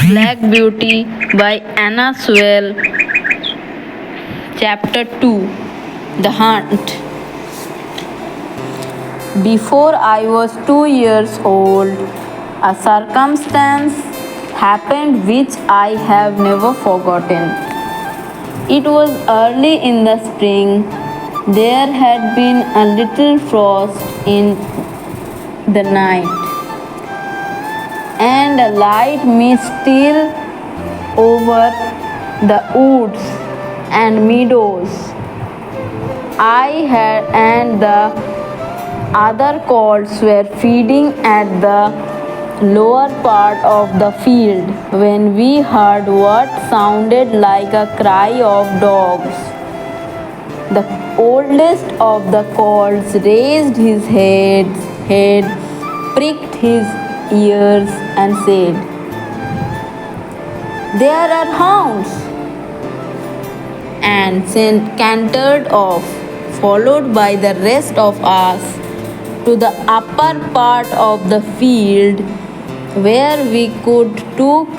Black Beauty by Anna Sewell. Chapter 2, The Hunt. Before I was 2 years old, a circumstance happened which I have never forgotten. It was early in the spring. There had been a little frost in the night, and a light mist still over the woods and meadows. I had and the other colts were feeding at the lower part of the field when we heard what sounded like a cry of dogs. The oldest of the colts raised his head, pricked his ears, and said, "There are hounds!" and cantered off, followed by the rest of us, to the upper part of the field where we could took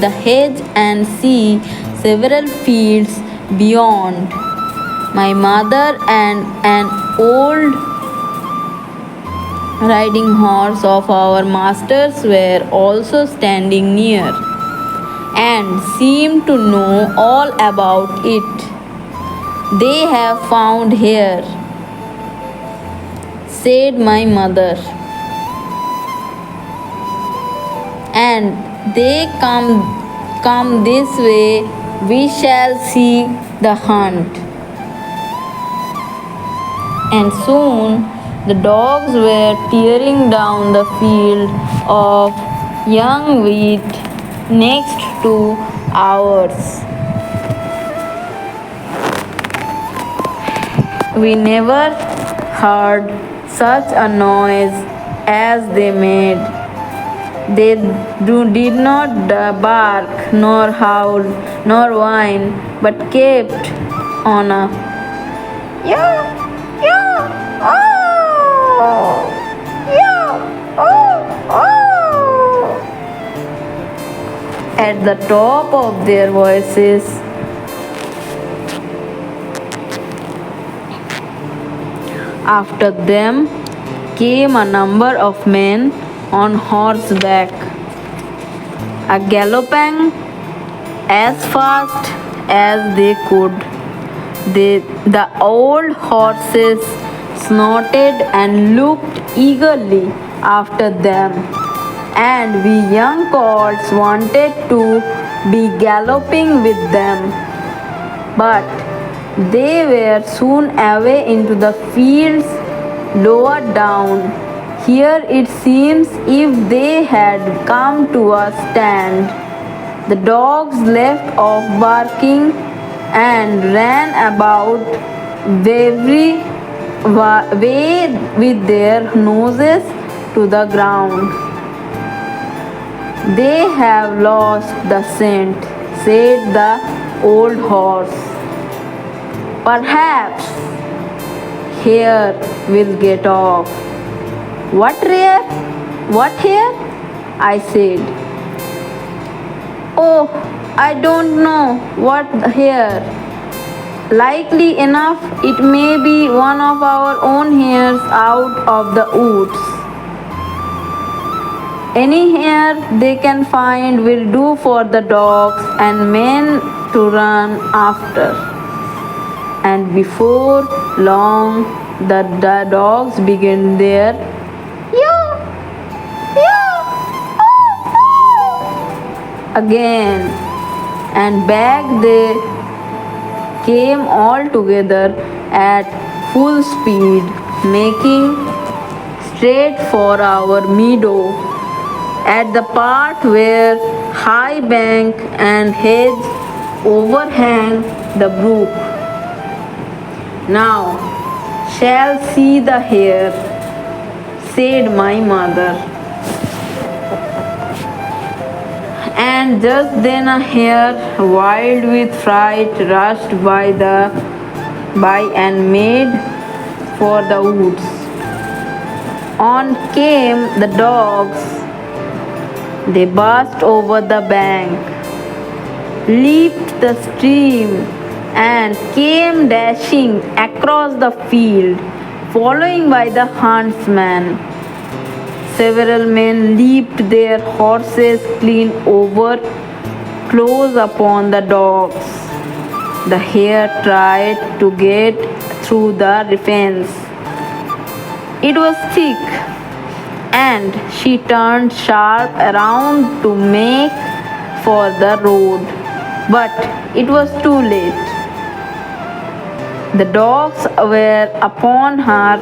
the hedge and see several fields beyond. My mother and an old riding horse of our master's were also standing near, and seemed to know all about it. "They have found here," said my mother, "and they come this way. We shall see the hunt." And soon the dogs were tearing down the field of young wheat next to ours. We never heard such a noise as they made. They did not bark, nor howl, nor whine, but kept on a yeah, yeah, oh, yeah, oh, oh, at the top of their voices. After them came a number of men on horseback, galloping as fast as they could. The old horses snorted and looked eagerly after them, and we young colts wanted to be galloping with them. But they were soon away into the fields lower down. Here it seems if they had come to a stand. The dogs left off barking and ran about every way with their noses to the ground. "They have lost the scent," said the old horse. "Perhaps here we'll get off." What here?" I said. "Oh, I don't know what here. Likely enough it may be one of our own hares out of the woods. Any hare they can find will do for the dogs and men to run after." And before long the dogs began their again, and back they came all together at full speed, making straight for our meadow at the part where high bank and hedge overhang the brook. "Now shall see the hare," said my mother. And just then a hare, wild with fright, rushed by and made for the woods. On came the dogs, They burst over the bank, leaped the stream, and came dashing across the field, following by the huntsman. Several men leaped their horses clean over, close upon the dogs. The hare tried to get through the fence. It was thick, and she turned sharp around to make for the road, but it was too late. The dogs were upon her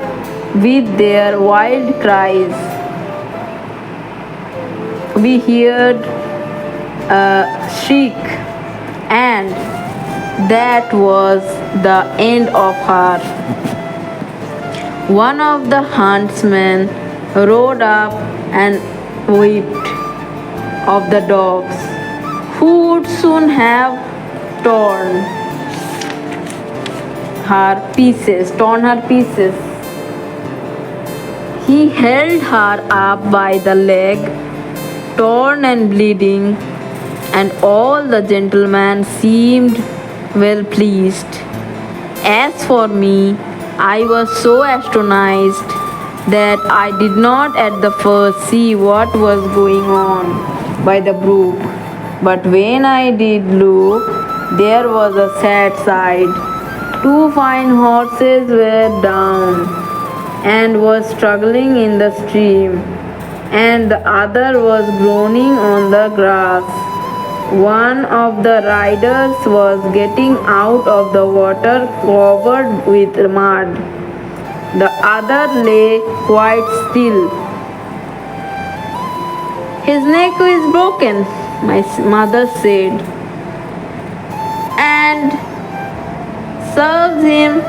with their wild cries. We heard a shriek, and that was the end of her. One of the huntsmen rode up and whipped of the dogs, who would soon have torn her pieces. He held her up by the leg, torn and bleeding, and all the gentlemen seemed well pleased. As for me, I was so astonished that I did not at the first see what was going on by the brook. But when I did look, there was a sad sight. Two fine horses were down and was struggling in the stream, and the other was groaning on the grass. One of the riders was getting out of the water covered with mud. The other lay quite still. His neck is broken, my mother said, and serves him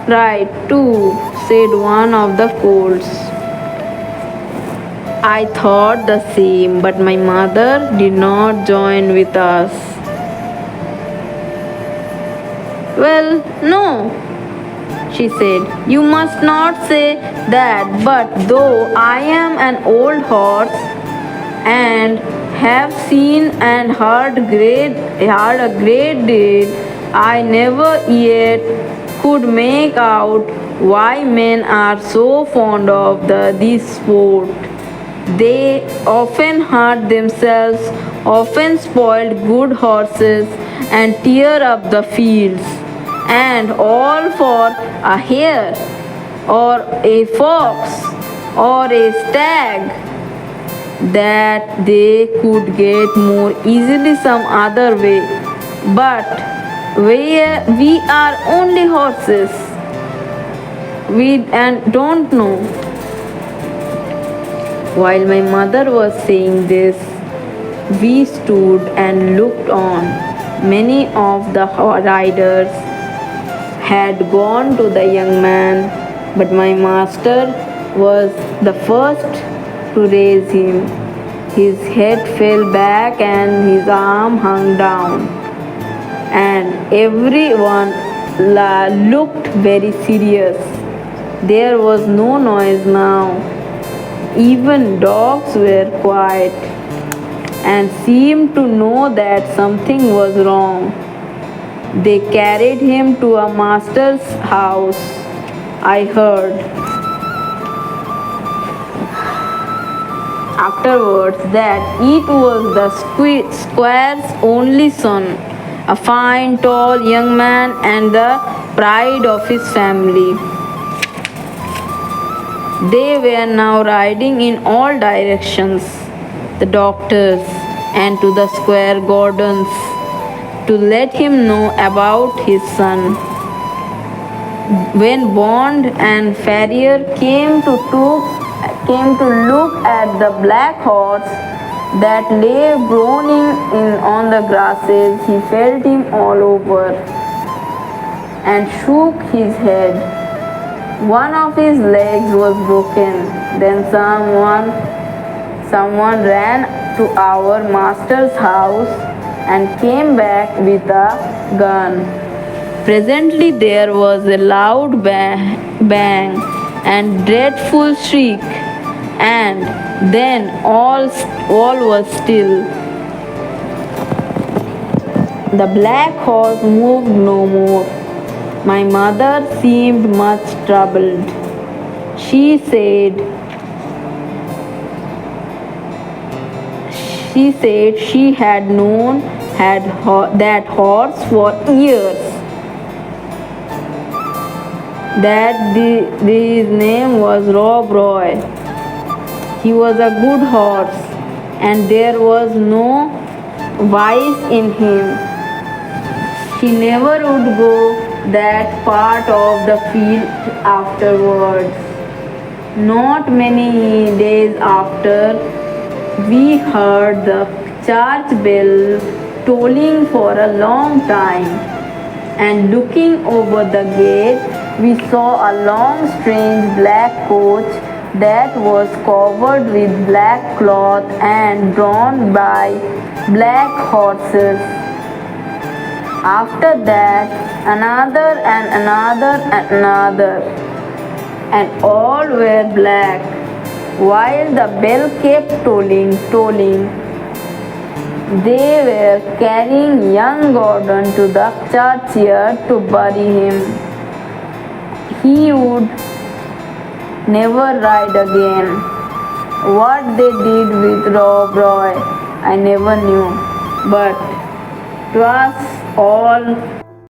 right too, said one of the colts. I thought the same, but my mother did not join with us. Well, no, she said, you must not say that, but though I am an old horse and have seen and heard a great deal, I never yet could make out why men are so fond of this sport. They often hurt themselves, often spoil good horses, and tear up the fields, and all for a hare, or a fox, or a stag, that they could get more easily some other way. But we are only horses. And don't know. While my mother was saying this, we stood and looked on. Many of the riders had gone to the young man, but my master was the first to raise him. His head fell back and his arm hung down, and everyone looked very serious. There was no noise now. Even dogs were quiet and seemed to know that something was wrong. They carried him to a master's house, I heard. Afterwards, that it was the squire's only son, a fine, tall young man and the pride of his family. They were now riding in all directions, the doctors, and to the square gardens, to let him know about his son. When bond and farrier came to look at the black horse that lay groaning on the grasses, he felt him all over and shook his head. One of his legs was broken. Then someone ran to our master's house and came back with a gun. Presently there was a loud bang and dreadful shriek, And then all was still. The black horse moved no more. My mother seemed much troubled. She said she had known that horse for years, that his name was Rob Roy. He was a good horse, and there was no vice in him. She never would go that part of the field afterwards. Not many days after, we heard the church bell tolling for a long time, and looking over the gate, we saw a long, strange black coach that was covered with black cloth and drawn by black horses. After that, another and another and another, and all were black, while the bell kept tolling. They were carrying young Gordon to the churchyard to bury him. He would never ride again. What they did with Rob Roy, I never knew, but 'twas all